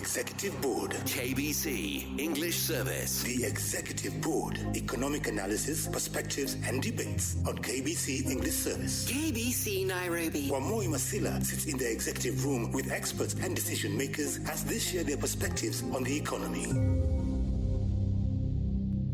Executive Board. KBC English Service. The Executive Board. Economic analysis, perspectives and debates on KBC English Service. KBC Nairobi. Wamoyi Masila sits in the executive room with experts and decision makers as they share their perspectives on the economy.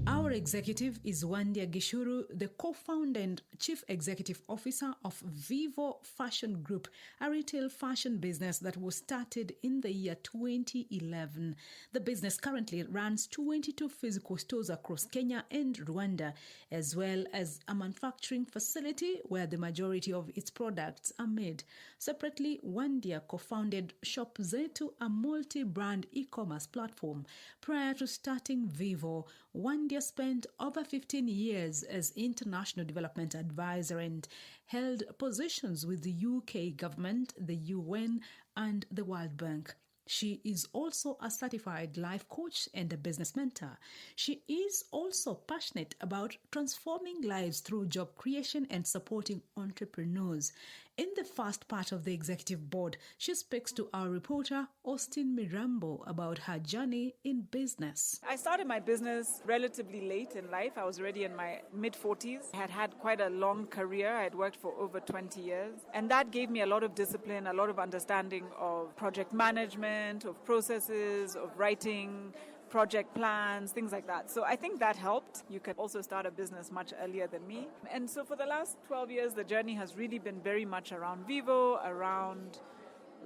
Our executive is Wandia Gichuru, the co-founder and chief executive officer of Vivo Fashion Group, a retail fashion business that was started in the year 2011. The business currently runs 22 physical stores across Kenya and Rwanda, as well as a manufacturing facility where the majority of its products are made. Separately, Wandia co-founded Shop Zetu, a multi-brand e-commerce platform. Prior to starting Vivo, Wandia spent over 15 years as international development advisor and held positions with the UK government, the UN, and the World Bank. She is also a certified life coach and a business mentor. She is also passionate about transforming lives through job creation and supporting entrepreneurs. In the first part of the executive board, she speaks to our reporter, Austin Mirambo, about her journey in business. I started my business relatively late in life. I was already in my mid-40s. I had had quite a long career. I had worked for over 20 years. And that gave me a lot of discipline, a lot of understanding of project management, of processes, of writing project plans, things like that. So I think that helped. You could also start a business much earlier than me. And so for the last 12 years, the journey has really been very much around Vivo, around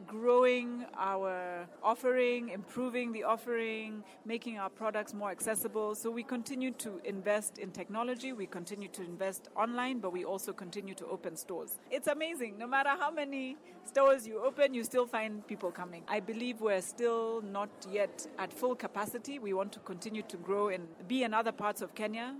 growing our offering, improving the offering, making our products more accessible. So we continue to invest in technology, we continue to invest online, but we also continue to open stores. It's amazing. No matter how many stores you open, you still find people coming. I believe we're still not yet at full capacity. We want to continue to grow and be in other parts of Kenya.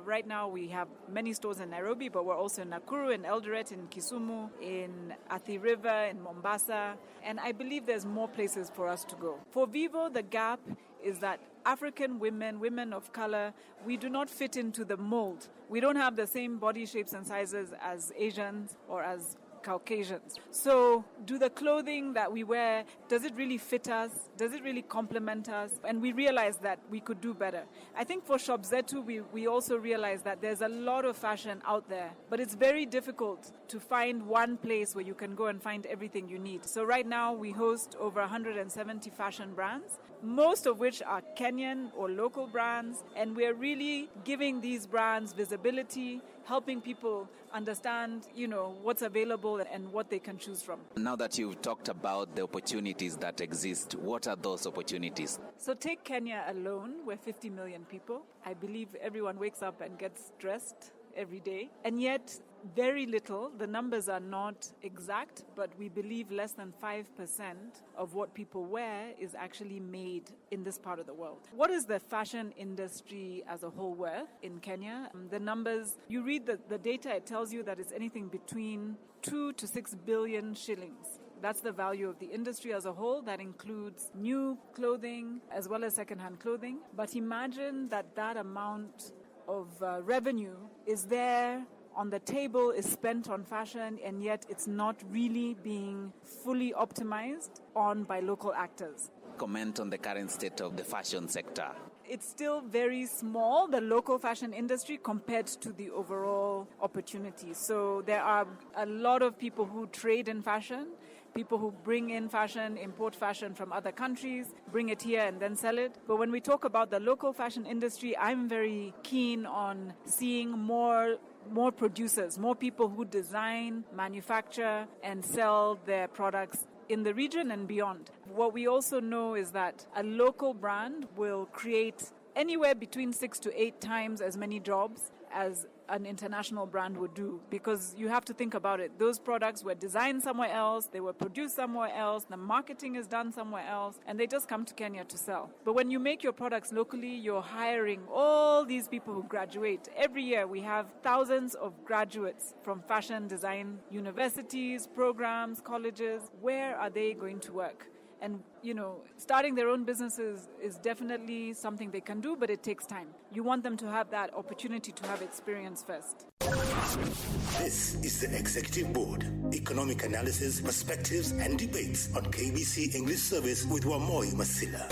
Right now we have many stores in Nairobi, but we're also in Nakuru, in Eldoret, in Kisumu, in Athi River, in Mombasa. And I believe there's more places for us to go. For Vivo, the gap is that African women of color, we do not fit into the mold. We don't have the same body shapes and sizes as Asians or as Caucasians. So do the clothing that we wear, does it really fit us? Does it really complement us? And we realized that we could do better. I think for Shop Zetu, we also realized that there's a lot of fashion out there, but it's very difficult to find one place where you can go and find everything you need. So right now we host over 170 fashion brands, most of which are Kenyan or local brands, and we're really giving these brands visibility, helping people understand, what's available and what they can choose from. Now that you've talked about the opportunities that exist, what are those opportunities? So take Kenya alone, we're 50 million people. I believe everyone wakes up and gets dressed every day. And yet, very little, the numbers are not exact, but we believe less than 5% of what people wear is actually made in this part of the world. What is the fashion industry as a whole worth in Kenya? The numbers, you read the data, it tells you that it's anything between 2 to 6 billion shillings. That's the value of the industry as a whole. That includes new clothing as well as secondhand clothing. But imagine that amount of revenue is there on the table, is spent on fashion, and yet it's not really being fully optimized on by local actors. Comment on the current state of the fashion sector. It's still very small, the local fashion industry, compared to the overall opportunity. So there are a lot of people who trade in fashion, people who bring in fashion, import fashion from other countries, bring it here and then sell it. But when we talk about the local fashion industry, I'm very keen on seeing more producers, more people who design, manufacture, and sell their products in the region and beyond. What we also know is that a local brand will create anywhere between 6 to 8 times as many jobs as an international brand would do, because you have to think about it. Those products were designed somewhere else, they were produced somewhere else, the marketing is done somewhere else, and they just come to Kenya to sell. But when you make your products locally, you're hiring all these people who graduate. Every year we have thousands of graduates from fashion design universities, programs, colleges. Where are they going to work? And, starting their own businesses is definitely something they can do, but it takes time. You want them to have that opportunity to have experience first. This is the Executive Board. Economic analysis, perspectives, and debates on KBC English Service with Wamoyi Masila.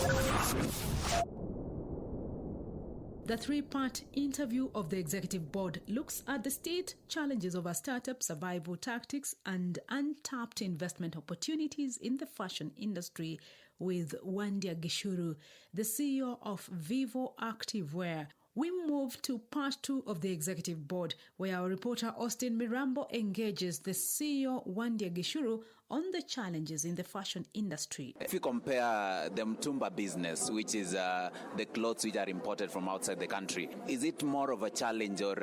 The three-part interview of the Executive Board looks at the state challenges of a startup survival tactics and untapped investment opportunities in the fashion industry with Wandia Gichuru, the CEO of Vivo Activewear. We move to part 2 of the Executive Board, where our reporter Austin Mirambo engages the CEO Wandia Gichuru on the challenges in the fashion industry. If you compare the Mtumba business, which is the clothes which are imported from outside the country, is it more of a challenge or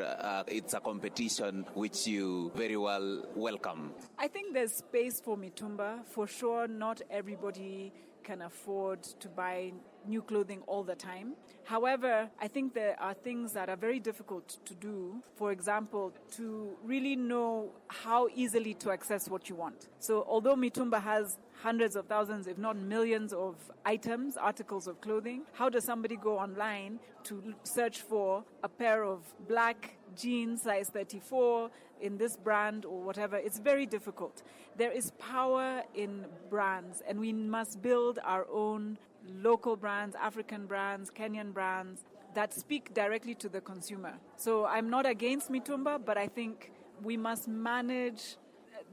it's a competition which you very well welcome? I think there's space for Mitumba. For sure, not everybody can afford to buy new clothing all the time. However, I think there are things that are very difficult to do. For example, to really know how easily to access what you want. So although Mitumba has hundreds of thousands, if not millions of items, articles of clothing, how does somebody go online to search for a pair of black jeans, size 34, in this brand or whatever? It's very difficult. There is power in brands, and we must build our own local brands, African brands, Kenyan brands that speak directly to the consumer. So I'm not against Mitumba, but I think we must manage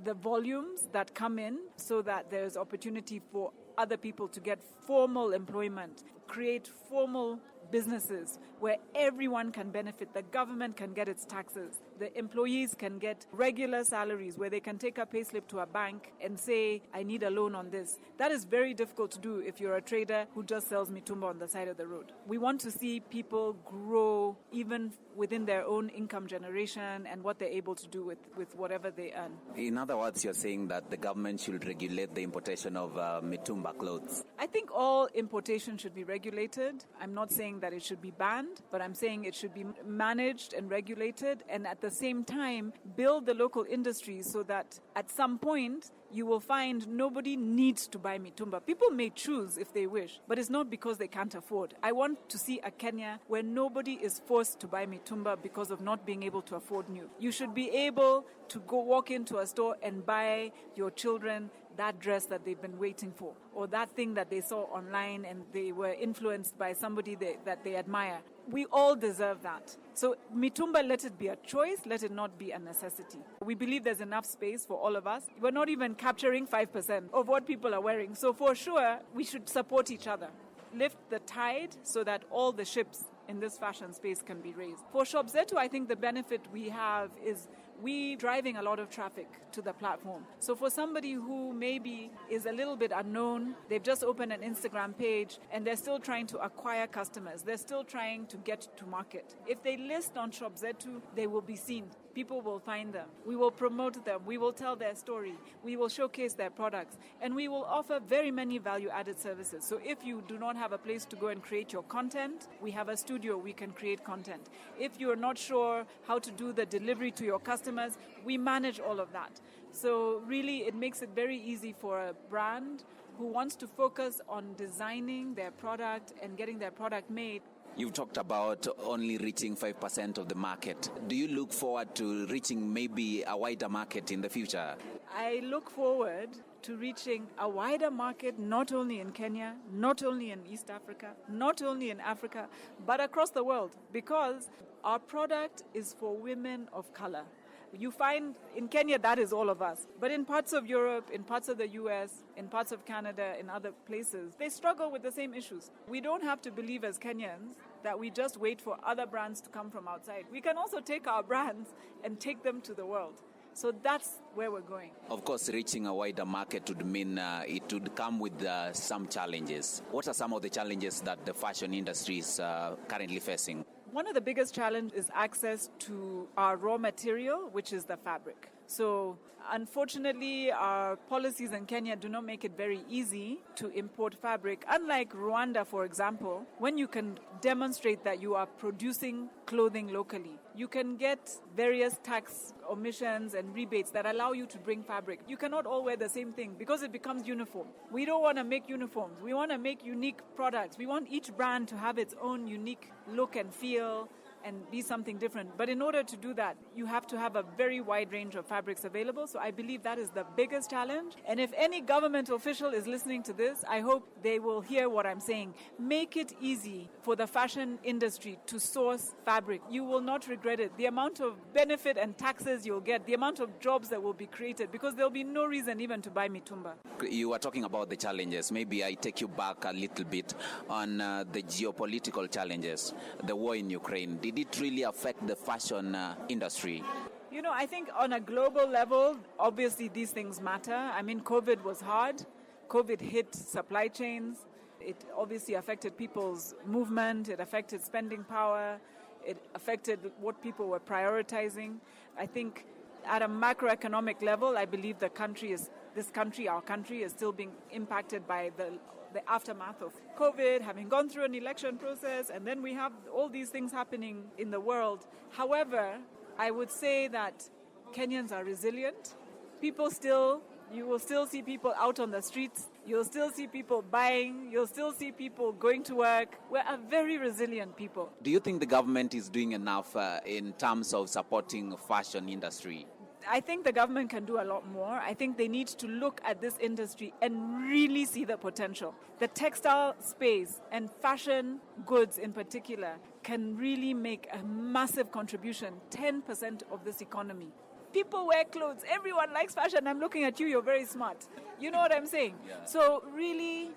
the volumes that come in so that there's opportunity for other people to get formal employment, create formal businesses where everyone can benefit. The government can get its taxes. The employees can get regular salaries where they can take a payslip to a bank and say, I need a loan on this. That is very difficult to do if you're a trader who just sells Mitumba on the side of the road. We want to see people grow even within their own income generation and what they're able to do with whatever they earn. In other words, you're saying that the government should regulate the importation of Mitumba clothes. I think all importation should be regulated. I'm not saying that it should be banned, but I'm saying it should be managed and regulated, and at the same time build the local industries so that at some point you will find nobody needs to buy Mitumba. People may choose if they wish, but it's not because they can't afford. I want to see a Kenya where nobody is forced to buy Mitumba because of not being able to afford new. You should be able to go walk into a store and buy your children that dress that they've been waiting for, or that thing that they saw online and they were influenced by somebody that they admire. We all deserve that. So Mitumba, let it be a choice, let it not be a necessity. We believe there's enough space for all of us. We're not even capturing 5% of what people are wearing. So for sure, we should support each other. Lift the tide so that all the ships in this fashion space can be raised. For Shop Zetu, I think the benefit we have is we driving a lot of traffic to the platform. So for somebody who maybe is a little bit unknown, they've just opened an Instagram page and they're still trying to acquire customers. They're still trying to get to market. If they list on Shop Zetu, they will be seen. People will find them. We will promote them. We will tell their story. We will showcase their products. And we will offer very many value-added services. So if you do not have a place to go and create your content, we have a studio we can create content. If you're not sure how to do the delivery to your customers, we manage all of that. So really, it makes it very easy for a brand who wants to focus on designing their product and getting their product made. You've talked about only reaching 5% of the market. Do you look forward to reaching maybe a wider market in the future? I look forward to reaching a wider market, not only in Kenya, not only in East Africa, not only in Africa, but across the world, because our product is for women of color. You find in Kenya, that is all of us. But in parts of Europe, in parts of the US, in parts of Canada, in other places, they struggle with the same issues. We don't have to believe as Kenyans that we just wait for other brands to come from outside. We can also take our brands and take them to the world. So that's where we're going. Of course, reaching a wider market would mean it would come with some challenges. What are some of the challenges that the fashion industry is currently facing? One of the biggest challenges is access to our raw material, which is the fabric. So unfortunately, our policies in Kenya do not make it very easy to import fabric. Unlike Rwanda, for example, when you can demonstrate that you are producing clothing locally, you can get various tax omissions and rebates that allow you to bring fabric. You cannot all wear the same thing because it becomes uniform. We don't want to make uniforms. We want to make unique products. We want each brand to have its own unique look and feel, and be something different. But in order to do that, you have to have a very wide range of fabrics available. So I believe that is the biggest challenge. And if any government official is listening to this, I hope they will hear what I'm saying. Make it easy for the fashion industry to source fabric. You will not regret it. The amount of benefit and taxes you'll get, the amount of jobs that will be created, because there'll be no reason even to buy mitumba. You were talking about the challenges. Maybe I take you back a little bit on the geopolitical challenges, the war in Ukraine. Did it really affect the fashion industry? You know, I think on a global level, obviously these things matter. I mean, COVID was hard. COVID hit supply chains. It obviously affected people's movement. It affected spending power. It affected what people were prioritizing. I think at a macroeconomic level, I believe our country is still being impacted by the aftermath of COVID, having gone through an election process, and then we have all these things happening in the world. However, I would say that Kenyans are resilient. You will still see people out on the streets. You'll still see people buying. You'll still see people going to work. We're a very resilient people. Do you think the government is doing enough in terms of supporting fashion industry? I think the government can do a lot more. I think they need to look at this industry and really see the potential. The textile space and fashion goods in particular can really make a massive contribution, 10% of this economy. People wear clothes. Everyone likes fashion. I'm looking at you. You're very smart. You know what I'm saying? Yeah. So really,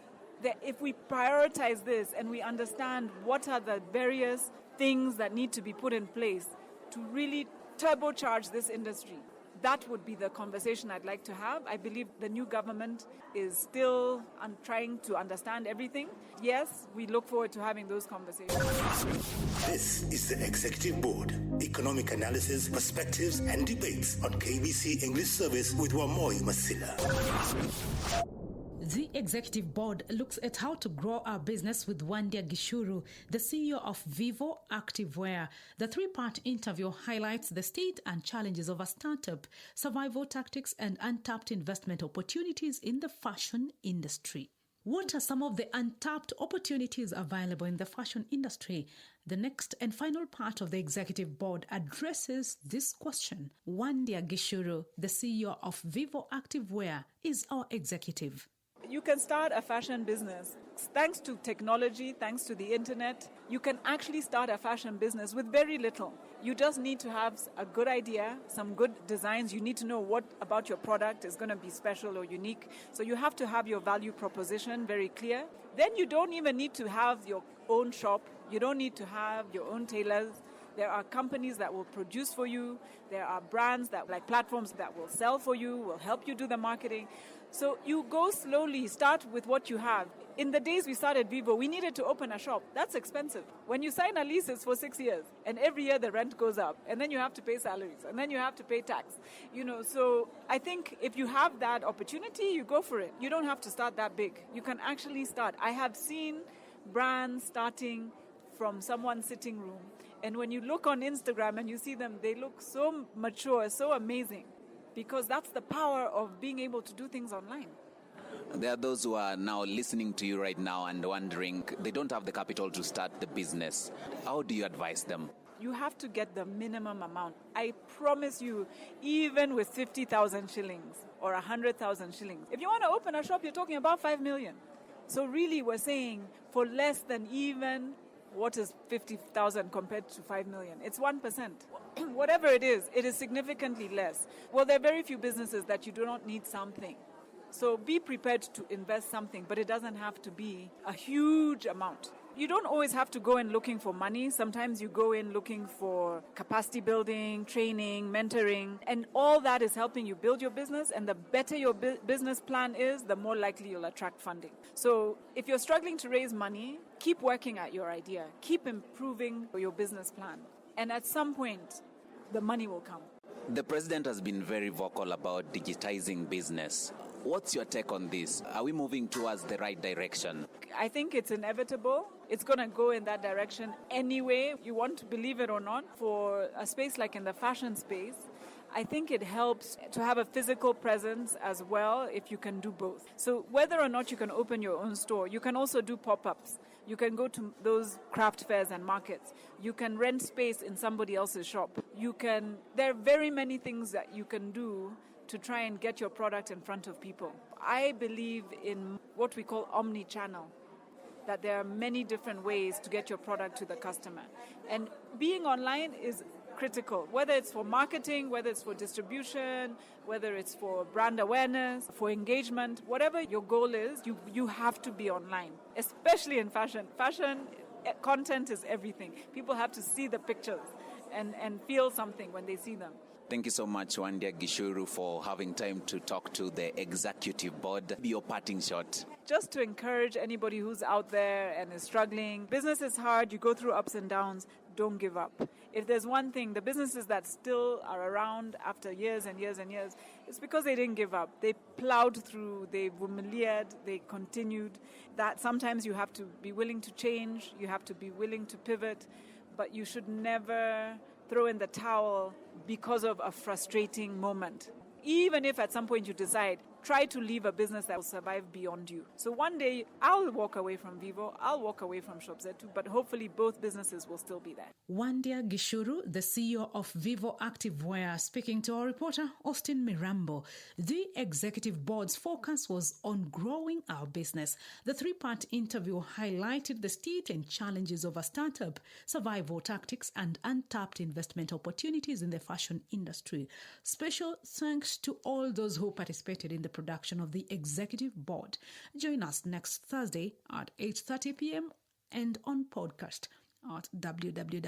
if we prioritize this and we understand what are the various things that need to be put in place to really turbocharge this industry, that would be the conversation I'd like to have. I believe the new government is still trying to understand everything. Yes, we look forward to having those conversations. This is the Executive Board. Economic analysis, perspectives and debates on KBC English Service with Wamoyi Masila. The Executive Board looks at how to grow our business with Wandia Gichuru, the CEO of Vivo Activewear. The three-part interview highlights the state and challenges of a startup, survival tactics, and untapped investment opportunities in the fashion industry. What are some of the untapped opportunities available in the fashion industry? The next and final part of the Executive Board addresses this question. Wandia Gichuru, the CEO of Vivo Activewear, is our executive. You can start a fashion business. Thanks to technology, thanks to the internet, you can actually start a fashion business with very little. You just need to have a good idea, some good designs. You need to know what about your product is going to be special or unique. So you have to have your value proposition very clear. Then you don't even need to have your own shop. You don't need to have your own tailors. There are companies that will produce for you. There are brands like platforms that will sell for you, will help you do the marketing. So you go slowly, start with what you have. In the days we started Vivo, we needed to open a shop. That's expensive. When you sign a lease, it's for 6 years. And every year the rent goes up. And then you have to pay salaries. And then you have to pay tax. So I think if you have that opportunity, you go for it. You don't have to start that big. You can actually start. I have seen brands starting from someone's sitting room. And when you look on Instagram and you see them, they look so mature, so amazing. Because that's the power of being able to do things online. There are those who are now listening to you right now and wondering, they don't have the capital to start the business. How do you advise them? You have to get the minimum amount. I promise you, even with 50,000 shillings or 100,000 shillings, if you want to open a shop, you're talking about 5 million. So really, we're saying for less than even what is 50,000 compared to 5 million? It's 1%. Whatever it is significantly less. Well, there are very few businesses that you do not need something. So be prepared to invest something, but it doesn't have to be a huge amount. You don't always have to go in looking for money. Sometimes you go in looking for capacity building, training, mentoring, and all that is helping you build your business. And the better your business plan is, the more likely you'll attract funding. So if you're struggling to raise money, keep working at your idea. Keep improving your business plan. And at some point, the money will come. The president has been very vocal about digitizing business. What's your take on this? Are we moving towards the right direction? I think it's inevitable. It's going to go in that direction anyway. You want to believe it or not, for a space like in the fashion space, I think it helps to have a physical presence as well if you can do both. So whether or not you can open your own store, you can also do pop-ups. You can go to those craft fairs and markets. You can rent space in somebody else's shop. There are very many things that you can do to try and get your product in front of people. I believe in what we call omni-channel, that there are many different ways to get your product to the customer. And being online is critical, whether it's for marketing, whether it's for distribution, whether it's for brand awareness, for engagement, whatever your goal is, you have to be online, especially in fashion. Fashion content is everything. People have to see the pictures and feel something when they see them. Thank you so much, Wandia Gichuru, for having time to talk to the executive board. Your parting shot. Just to encourage anybody who's out there and is struggling. Business is hard. You go through ups and downs. Don't give up. If there's one thing, the businesses that still are around after years and years and years, it's because they didn't give up. They plowed through, they were they continued. That sometimes you have to be willing to change, you have to be willing to pivot, but you should never throw in the towel because of a frustrating moment. Even if at some point you decide, try to leave a business that will survive beyond you. So one day, I'll walk away from Vivo, I'll walk away from Zetu, but hopefully both businesses will still be there. Wandia Gichuru, the CEO of Vivo Activewear, speaking to our reporter, Austin Mirambo. The executive board's focus was on growing our business. The three-part interview highlighted the state and challenges of a startup, survival tactics, and untapped investment opportunities in the fashion industry. Special thanks to all those who participated in the production of the executive board. Join us next Thursday at 8:30 p.m. and on podcast at www.kbc.co.ke.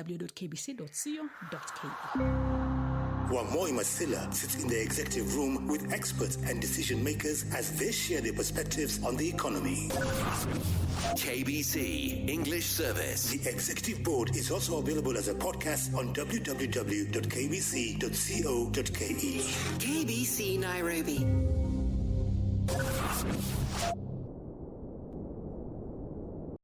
Wamoyi Masila sits in the executive room with experts and decision makers as they share their perspectives on the economy. KBC English Service. The executive board is also available as a podcast on www.kbc.co.ke. KBC Nairobi.